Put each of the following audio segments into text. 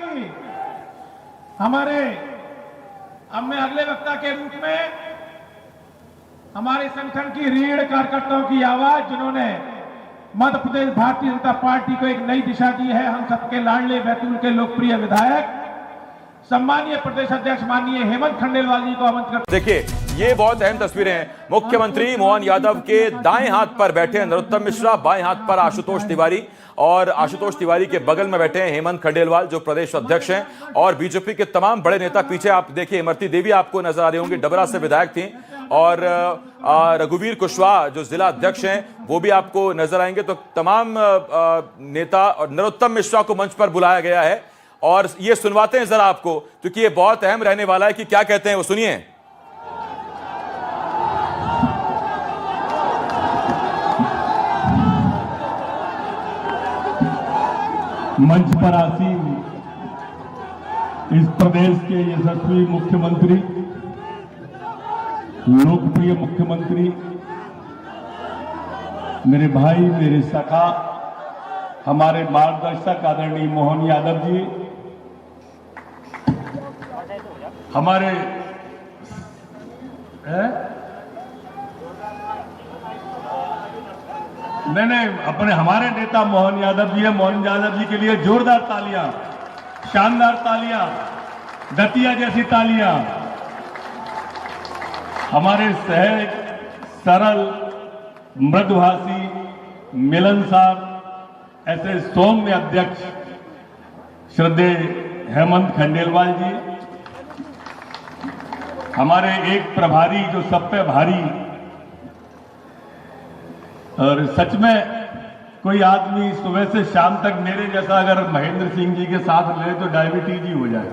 की हमारे अब मैं अगले वक्ता के रूप में हमारे संगठन की रीढ़ कार्यकर्ताओं की आवाज, जिन्होंने मध्य प्रदेश भारतीय जनता पार्टी को एक नई दिशा दी है, हम सबके लाडले बैतूल के लोकप्रिय विधायक सम्मानीय प्रदेश अध्यक्ष माननीय हेमंत खंडेलवाल जी को आमंत्रित। देखिए, ये बहुत अहम तस्वीरें हैं। मुख्यमंत्री मोहन यादव के दाएं हाथ पर बैठे हैं नरोत्तम मिश्रा, बाएं हाथ पर आशुतोष तिवारी, और आशुतोष तिवारी के बगल में बैठे हैं हेमंत खंडेलवाल जो प्रदेश अध्यक्ष हैं, और बीजेपी के तमाम बड़े नेता पीछे आप देखिए, इमरती देवी आपको नजर आ रही होंगी, डबरा से विधायक थी, और रघुवीर कुशवाहा जो जिला अध्यक्ष हैं वो भी आपको नजर आएंगे। तो तमाम नेता और नरोत्तम मिश्रा को मंच पर बुलाया गया है और ये सुनवाते हैं जरा आपको, क्योंकि ये बहुत अहम रहने वाला है कि क्या कहते हैं वो, सुनिए। मंच पर आसीन इस प्रदेश के यशस्वी मुख्यमंत्री, लोकप्रिय मुख्यमंत्री, मेरे भाई, मेरे सखा, हमारे मार्गदर्शक आदरणीय मोहन यादव जी, हमारे हमारे नेता मोहन यादव जी है। मोहन यादव जी के लिए जोरदार तालियां, शानदार तालियां, दतिया जैसी तालियां। हमारे सहज, सरल, मृदुभाषी, मिलनसार, ऐसे सौम्य अध्यक्ष श्रद्धेय हेमंत खंडेलवाल जी, हमारे एक प्रभारी जो सब पे भारी, और सच में कोई आदमी सुबह से शाम तक मेरे जैसा अगर महेंद्र सिंह जी के साथ ले तो डायबिटीज ही हो जाए,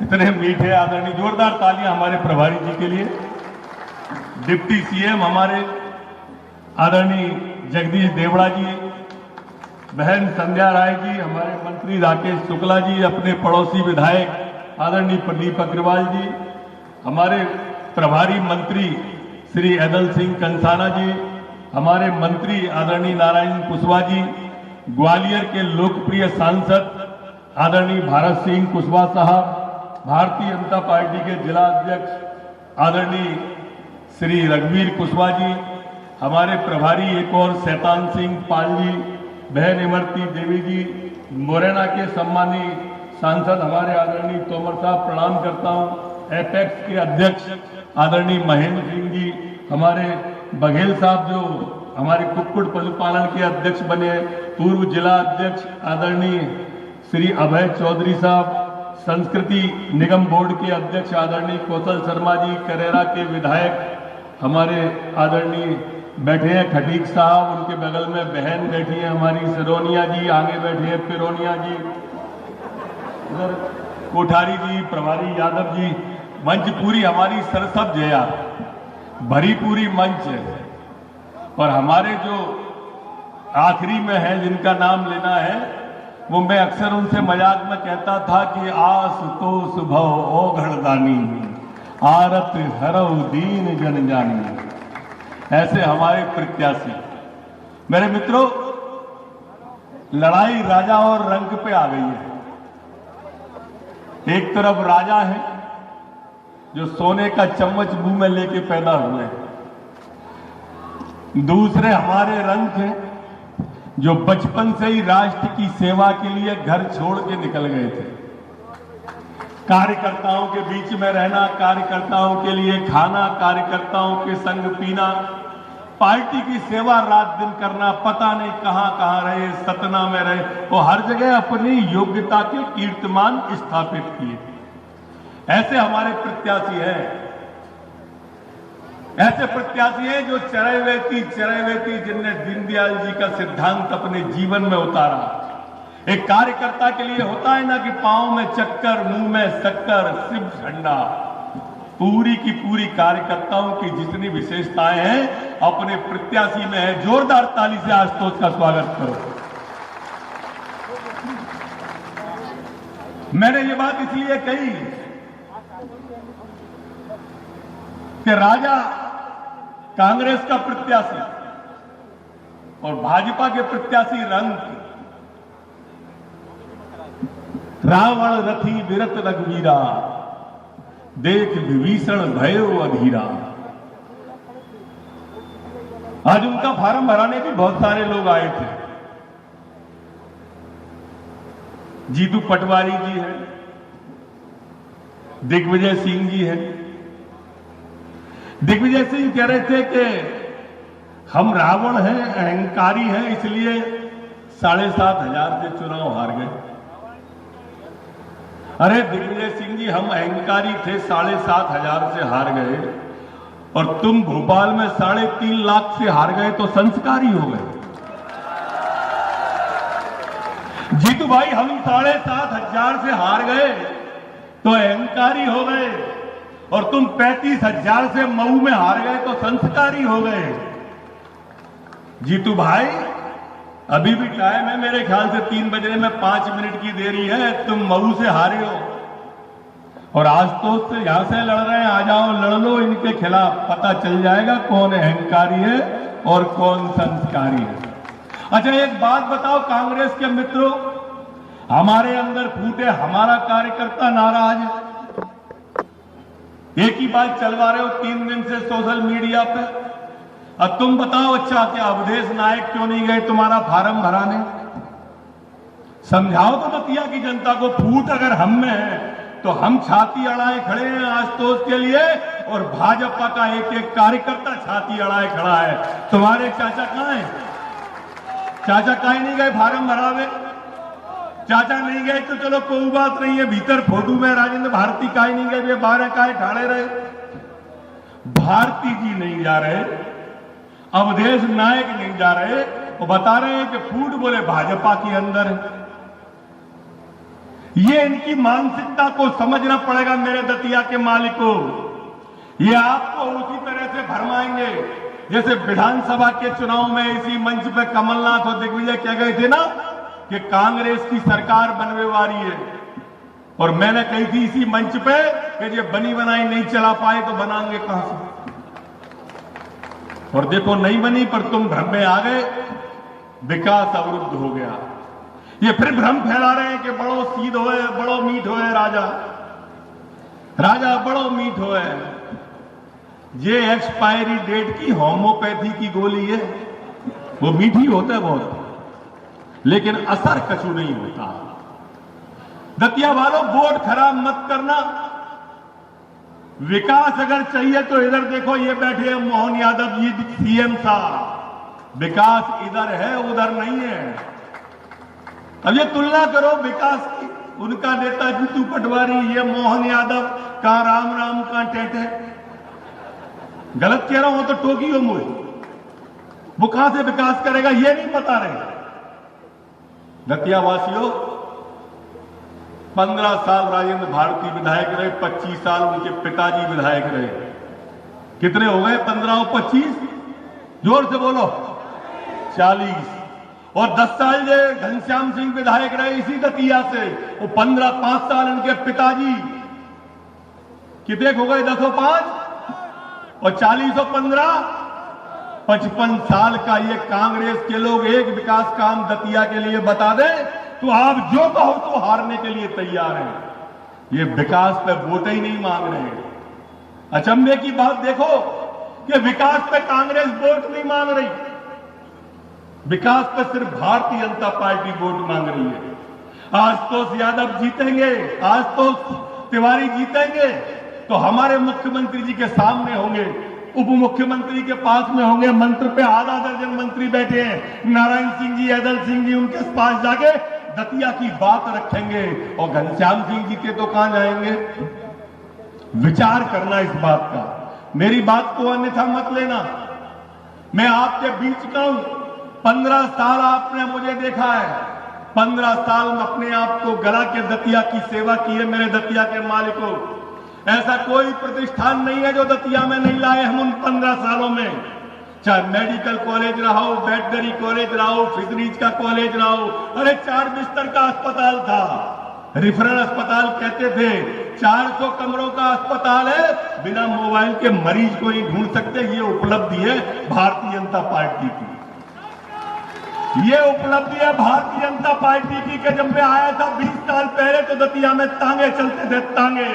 इतने मीठे आदरणीय। जोरदार तालियां हमारे प्रभारी जी के लिए। डिप्टी सीएम हमारे आदरणीय जगदीश देवड़ा जी, बहन संध्या राय जी, हमारे मंत्री राकेश शुक्ला जी, अपने पड़ोसी विधायक आदरणीय प्रदीप अग्रवाल जी, हमारे प्रभारी मंत्री श्री अदल सिंह कंसाना जी, हमारे मंत्री आदरणीय नारायण कुशवाहा जी, ग्वालियर के लोकप्रिय सांसद आदरणीय भारत सिंह कुशवाहा साहब, भारतीय जनता पार्टी के जिला अध्यक्ष आदरणीय श्री रघुवीर कुशवाहा जी, हमारे प्रभारी एक और शैतान सिंह पाल जी, बहन इमरती देवी जी, मुरैना के सम्मानीय सांसद हमारे आदरणीय तोमर साहब, प्रणाम करता हूं। एपेक्स के अध्यक्ष आदरणीय महेंद्र सिंह जी, हमारे बघेल साहब जो हमारे कुक्कुट पशुपालन के अध्यक्ष बने, पूर्व जिला अध्यक्ष आदरणीय श्री अभय चौधरी साहब, संस्कृति निगम बोर्ड के अध्यक्ष आदरणीय कौशल शर्मा जी, करेरा के विधायक हमारे आदरणीय बैठे हैं खटीक साहब, उनके बगल में बहन बैठी है हमारी सरोनिया जी, आगे बैठे हैं पिरोनिया जी, इधर कोठारी जी, प्रभारी यादव जी। मंच पूरी हमारी सरसब जया, भरी पूरी मंच है। और हमारे जो आखिरी में है जिनका नाम लेना है, वो मैं अक्सर उनसे मजाक में कहता था कि आस तो सुभव ओघड़दानी, आरत हरव दीन जन जानी। ऐसे हमारे प्रत्याशी। मेरे मित्रों, लड़ाई राजा और रंक पे आ गई है। एक तरफ राजा है जो सोने का चम्मच मुंह में लेके पैदा हुए, दूसरे हमारे रंक हैं जो बचपन से ही राष्ट्र की सेवा के लिए घर छोड़ के निकल गए थे। कार्यकर्ताओं के बीच में रहना, कार्यकर्ताओं के लिए खाना, कार्यकर्ताओं के संग पीना, पार्टी की सेवा रात दिन करना, पता नहीं कहां कहां रहे, सतना में रहे, वो हर जगह अपनी योग्यता के कीर्तिमान स्थापित किए। ऐसे हमारे प्रत्याशी हैं, ऐसे प्रत्याशी हैं जो चरैवेती जिनने दीनदयाल जी का सिद्धांत अपने जीवन में उतारा। एक कार्यकर्ता के लिए होता है ना कि पांव में चक्कर, मुंह में शक्कर, शिव झंडा। पूरी की पूरी कार्यकर्ताओं की जितनी विशेषताएं हैं अपने प्रत्याशी में है। जोरदार ताली से आशुतोष का स्वागत करो। मैंने ये बात इसलिए कही कि राजा कांग्रेस का प्रत्याशी और भाजपा के प्रत्याशी रंग, रावण रथी विरत रघुवीरा, देख विभीषण भयो अधीरा। आज उनका फार्म भराने भी बहुत सारे लोग आए थे। जीतू पटवारी जी हैं, दिग्विजय सिंह जी हैं। दिग्विजय सिंह कह रहे थे कि हम रावण हैं, अहंकारी हैं, इसलिए 7,500 से चुनाव हार गए। अरे दिग्विजय सिंह जी, हम अहंकारी थे, 7,500 से हार गए, और तुम भोपाल में 3.5 लाख से हार गए तो संस्कारी हो गए। जीतू भाई, हम 7,500 से हार गए तो अहंकारी हो गए, और तुम 35,000 से मऊ में हार गए तो संस्कारी हो गए। जीतू भाई, अभी भी टाइम है, मेरे ख्याल से 3 बजने में 5 मिनट की देरी है। तुम मऊ से हारे हो और आशुतोष से यहां से लड़ रहे हैं। आ जाओ, लड़ लो इनके खिलाफ, पता चल जाएगा कौन अहंकारी है और कौन संस्कारी है। अच्छा, एक बात बताओ कांग्रेस के मित्रों, हमारे अंदर फूटे, हमारा कार्यकर्ता नाराज है। एक ही बात चलवा रहे हो 3 दिन से सोशल मीडिया पे। अब तुम बताओ, अच्छा क्या अवधेश नायक क्यों नहीं गए तुम्हारा फार्म भराने? समझाओ तो दतिया की जनता को। फूट अगर हम में है तो हम छाती अड़ाए खड़े हैं आशुतोष के लिए, और भाजपा का एक एक कार्यकर्ता छाती अड़ाए खड़ा है। तुम्हारे चाचा कहां है? चाचा काहे नहीं गए फार्म भरावे? चाचा नहीं गए तो चलो कोई बात नहीं है, भीतर फोटो में राजेंद्र भारती काहे नहीं गए, वे 12 काहे ठाड़े रहे? भारती जी नहीं जा रहे, अवधेश नायक नहीं जा रहे, वो बता रहे हैं कि फूट बोले भाजपा के अंदर है। ये इनकी मानसिकता को समझना पड़ेगा मेरे दतिया के मालिकों। ये आपको उसी तरह से भरमाएंगे जैसे विधानसभा के चुनाव में इसी मंच पे कमलनाथ और दिग्विजय कह गए थे ना कि कांग्रेस की सरकार बनने वाली है, और मैंने कही थी इसी मंच पे कि ये बनी बनाई नहीं चला पाए तो बनाएंगे कहां से? और देखो नहीं बनी, पर तुम भ्रम में आ गए, विकास अवरुद्ध हो गया। ये फिर भ्रम फैला रहे हैं कि बड़ो सीध होए, बड़ो मीठ होए राजा, राजा बड़ो मीठ होए। ये एक्सपायरी डेट की होम्योपैथी की गोली है, वो मीठी होता है बहुत, लेकिन असर कछु नहीं होता। दतिया वालों, वोट खराब मत करना। विकास अगर चाहिए तो इधर देखो, ये बैठे हैं मोहन यादव जी सीएम साहब। विकास इधर है, उधर नहीं है। अब ये तुलना करो विकास की, उनका नेता जीतू पटवारी, ये मोहन यादव, कहां राम राम कहां टेटे। गलत कह रहा हूं तो टोकियो मुझे, वो कहां से विकास करेगा ये नहीं बता रहे। दतिया वासियों, 15 साल राजेंद्र भारती विधायक रहे, 25 साल उनके पिताजी विधायक रहे। कितने हो गए? 15 और 25, जोर से बोलो, 40। और 10 साल जो घनश्याम सिंह विधायक रहे इसी दतिया से, वो 5 साल उनके पिताजी। कितने हो गए? 10 और 5 और 40 और 15, 55 साल का ये कांग्रेस के लोग एक विकास काम दतिया के लिए बता दें तो आप जो कहो तो हारने के लिए तैयार हैं। ये विकास पे वोट ही नहीं मांग रहे हैं। अचंभे की बात देखो कि विकास पे कांग्रेस वोट नहीं मांग रही, विकास पे सिर्फ भारतीय जनता पार्टी वोट मांग रही है। आशुतोष यादव जीतेंगे, आशुतोष तिवारी जीतेंगे तो हमारे मुख्यमंत्री जी के सामने होंगे, उप मुख्यमंत्री के पास में होंगे, मंत्र पे आधा दर्जन मंत्री बैठे हैं, नारायण सिंह जी, ऐदल सिंह जी, उनके पास जाके दतिया की बात रखेंगे। और घनश्याम सिंह जी के तो कहां जाएंगे? विचार करना इस बात का, मेरी बात को अन्यथा मत लेना। मैं आपके बीच का हूं, 15 साल आपने मुझे देखा है, 15 साल में अपने आप को गला के दतिया की सेवा की है। मेरे दतिया के मालिकों, ऐसा कोई प्रतिष्ठान नहीं है जो दतिया में नहीं लाए हम उन 15 सालों में। चाहे मेडिकल कॉलेज रहा हो, वेटनरी कॉलेज रहा हो, फिशरीज का कॉलेज रहा हो, अरे 4 बिस्तर का अस्पताल था, रिफरल अस्पताल कहते थे। 400 कमरों का अस्पताल है, बिना मोबाइल के मरीज को नहीं ढूंढ सकते। ये उपलब्धि है भारतीय जनता पार्टी की, ये उपलब्धि है भारतीय जनता पार्टी की कि जब मैं आया था 20 साल पहले तो दतिया में तांगे चलते थे, तांगे।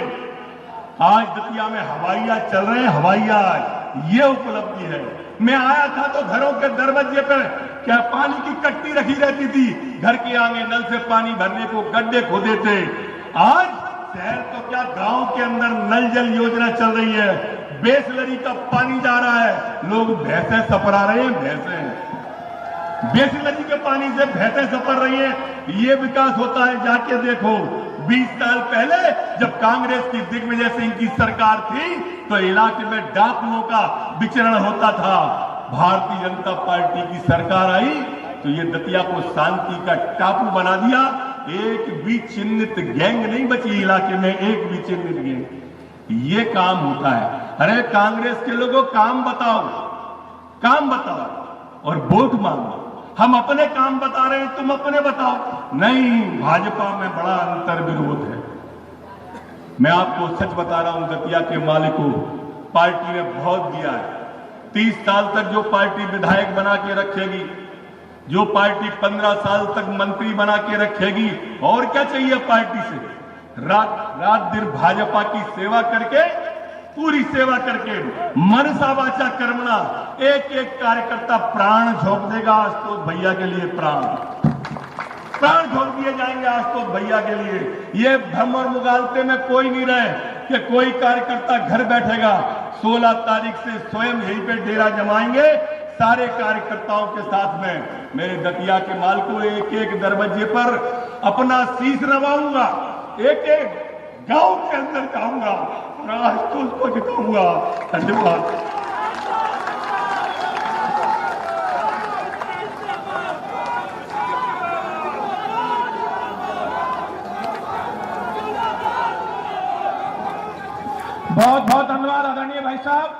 आज दतिया में हवाई जहाज चल रहे हैं, हवाई जहाज। ये उपलब्धि है। मैं आया था तो घरों के दरवाजे पर क्या पानी की कट्टी रखी रहती थी, घर के आगे नल से पानी भरने को गड्ढे खोदे थे। आज शहर तो क्या गांव के अंदर नल जल योजना चल रही है, बेसलरी का पानी जा रहा है, लोग भैंसे सपरा रहे हैं, भैंसे बेसलरी के पानी से भैंसे सपर रही है। ये विकास होता है, जाके देखो। 20 साल पहले जब कांग्रेस की दिग्विजय सिंह की सरकार थी तो इलाके में डाकुओं का विचरण होता था। भारतीय जनता पार्टी की सरकार आई तो ये दतिया को शांति का टापू बना दिया। एक भी चिन्हित गैंग नहीं बची इलाके में, एक भी चिन्हित गैंग। ये काम होता है। अरे कांग्रेस के लोगों काम बताओ, काम बताओ और वोट मांगो। हम अपने काम बता रहे हैं, तुम अपने बताओ। नहीं, भाजपा में बड़ा अंतर विरोध है। मैं आपको सच बता रहा हूं, दतिया के मालिकों, पार्टी ने बहुत दिया है। 30 साल तक जो पार्टी विधायक बना के रखेगी, जो पार्टी 15 साल तक मंत्री बना के रखेगी, और क्या चाहिए पार्टी से। रात दिन भाजपा की सेवा करके, पूरी सेवा करके, मनसा वाचा कर्मणा, एक एक कार्यकर्ता प्राण झोंक देगा आशुतोष भैया के लिए। प्राण झोंक दिए जाएंगे आशुतोष भैया के लिए। ये भ्रम और मुगालते में कोई नहीं रहे कि कोई कार्यकर्ता घर बैठेगा। 16 तारीख से स्वयं यहीं पे डेरा जमाएंगे सारे कार्यकर्ताओं के साथ में। मेरे दतिया के माल को एक एक दरवाजे पर अपना शीश नवाऊंगा, एक एक गांव के अंदर जाऊंगा और आशुतोष को जिताऊंगा। धन्यवाद। बहुत बहुत धन्यवाद आदरणीय भाई साहब।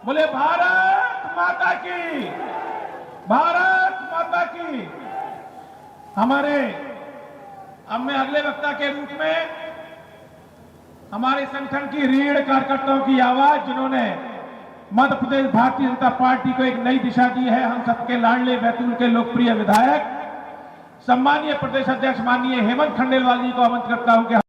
बोले भारत माता की, भारत माता की। हमारे अब मैं अगले वक्ता के रूप में हमारे संगठन की रीढ़ कार्यकर्ताओं की आवाज, जिन्होंने मध्य प्रदेश भारतीय जनता पार्टी को एक नई दिशा दी है, हम सबके लाडले बैतूल के लोकप्रिय विधायक सम्मानीय प्रदेश अध्यक्ष माननीय हेमंत खंडेलवाल जी को आमंत्रित करता हूं कि